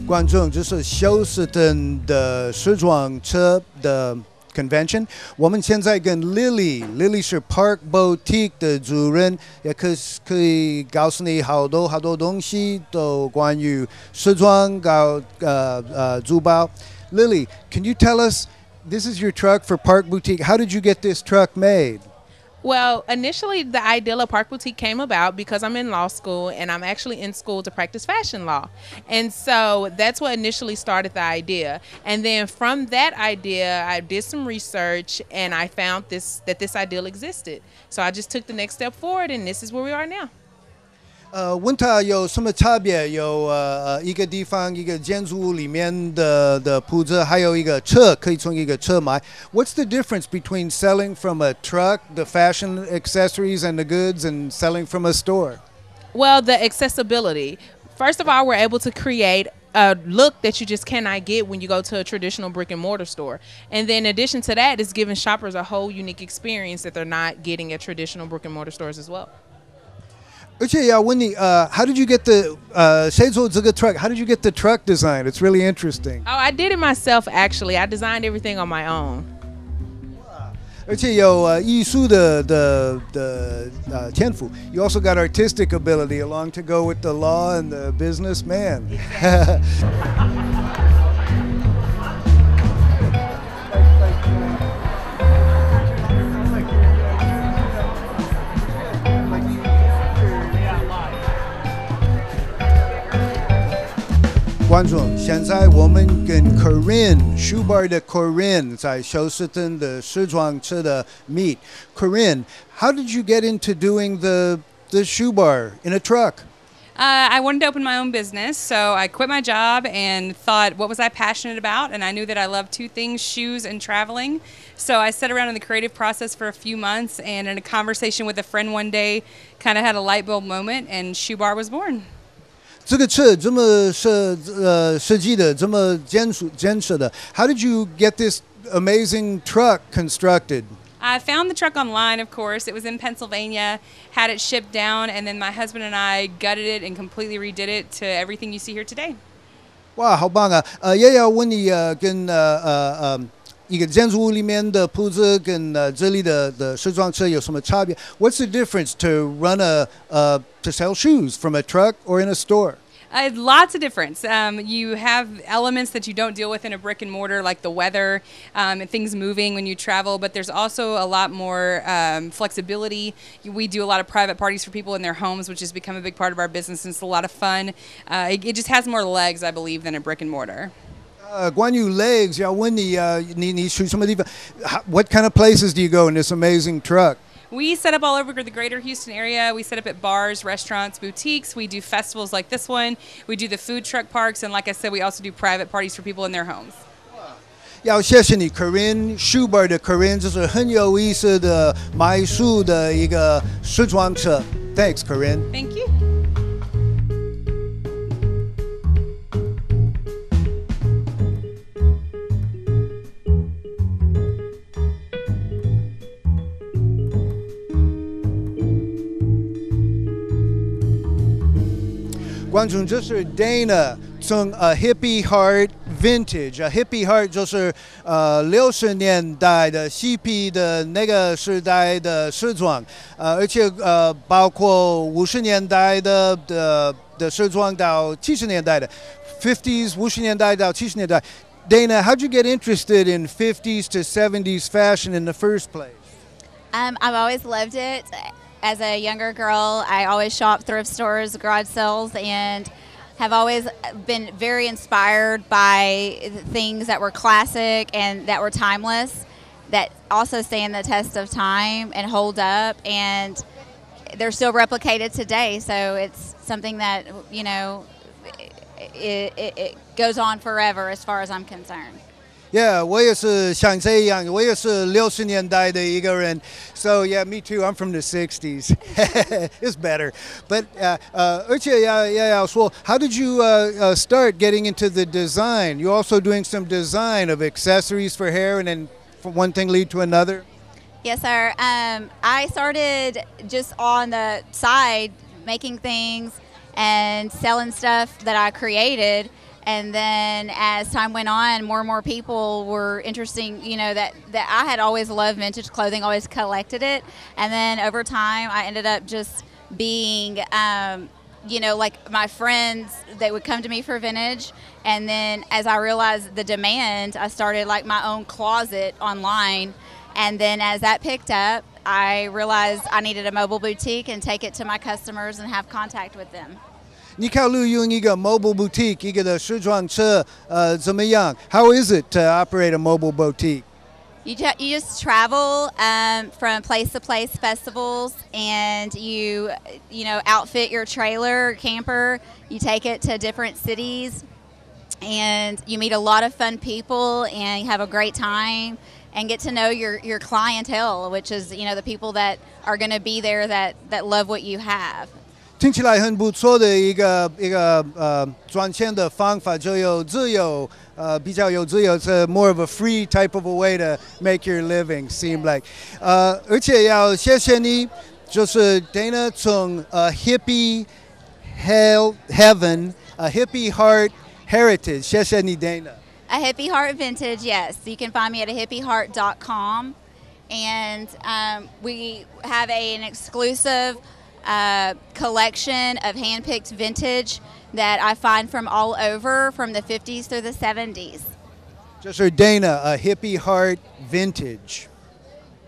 观众，这是休斯顿的时装车的 convention。我们现在跟 Lily 是 Park Boutique 的主人，也可以告诉你好多东西都关于时装珠宝。Lily, can you tell us, this is your truck for Park Boutique. How did you get this truck made? Well, initially the idea of Park Boutique came about because I'm in law school and I'm actually in school to practice fashion law. And so that's what initially started the idea. And then from that idea, I did some research and I found that this ideal existed. So I just took the next step forward and this is where we are now. 问他有什么差别？有一个地方一个建筑物里面的铺子，还有一个车可以从一个车买。What's the difference between selling from a truck, the fashion accessories and the goods, and selling from a store? Well, the accessibility. First of all, we're able to create a look that you just cannot get when you go to a traditional brick and mortar store. And then in addition to that, it's giving shoppers a whole unique experience that they're not getting at traditional brick and mortar stores as well. 而且要问你how did you get the 谁做这个 truck? How did you get the truck design? It's really interesting. Oh, I did it myself actually. I designed everything on my own. 而且有艺术的天赋. You also got artistic ability along to go with the law and the businessman. 观众，现在我们跟 Corinne shoe bar 的 Corinne 在休斯顿的时装车的 meet. Corinne, how did you get into doing the shoe bar in a truck? I wanted to open my own business, so I quit my job and thought, what was I passionate about? And I knew that I loved two things, shoes and traveling. So I sat around in the creative process for a few months, and in a conversation with a friend one day, kind of had a light bulb moment, and Shoe Bar was born. 这个车这么设计的，这么建设的 How did you get this amazing truck constructed? I found the truck online, of course. It was in Pennsylvania, had it shipped down, and then my husband and I gutted it and completely redid it to everything you see here today. 哇，好棒啊！也要问你跟一个建筑物里面的铺子跟这里的时装车有什么差别 What's the difference to run to sell shoes from a truck or in a store? Lots of difference. You have elements that you don't deal with in a brick and mortar, like the weather and things moving when you travel, but there's also a lot more flexibility. We do a lot of private parties for people in their homes, which has become a big part of our business, and it's a lot of fun. It just has more legs, I believe, than a brick and mortar. 关于 legs, 要问你你去什么地方 What kind of places do you go in this amazing truck? We set up all over the greater Houston area. We set up at bars, restaurants, boutiques. We do festivals like this one. We do the food truck parks. And like I said, we also do private parties for people in their homes. 要谢谢你 Corinne shoe bar 的 Corinne 这是很有意思的买书的一个时装车 Thanks Corinne. Thank you. 观众，这是 Dana 从hippie heart vintage hippie heart 就是60年代的嬉皮的那个时代的时装而且包括50年代的时装到70年代的 50s 50年代到70年代 Dana, how'd you get interested in 50s to 70s fashion in the first place? I've always loved it. As a younger girl, I always shopped thrift stores, garage sales, and have always been very inspired by things that were classic and that were timeless, that also stand the test of time and hold up, and they're still replicated today. So it's something that, you know, it goes on forever as far as I'm concerned. Yeah, 我也是像这样，我也是60年代的一个人。So yeah, me too. I'm from the 60s. It's better. But 而且要说 how did you start getting into the design? You're also doing some design of accessories for hair, and then from one thing lead to another? Yes, sir. I started just on the side making things and selling stuff that I created. And then as time went on, more and more people were interesting, that I had always loved vintage clothing, always collected it. And then over time, I ended up just being, like my friends, they would come to me for vintage. And then as I realized the demand, I started like my own closet online. And then as that picked up, I realized I needed a mobile boutique and take it to my customers and have contact with them. 你考虑用一个 mobile boutique 一个的时装车怎么样 How is it to operate a mobile boutique? You just travel from place to place festivals, and you outfit your trailer, camper. You take it to different cities, and you meet a lot of fun people, and you have a great time, and get to know your clientele, which is the people that are going to be there that love what you have. 听起来很不错的一个赚钱的方法，就有自由，比较有自由，是 more of a free type of a way to make your living seem like，而且要谢谢你，就是 Dana 从hippie heaven， hippie heart heritage， 谢谢你 Dana。A hippie heart vintage, yes. You can find me at ahippieheart.com, and we have an exclusive collection of hand-picked vintage that I find from all over, from the 50s through the 70s. 这是 Dana, a hippie heart vintage.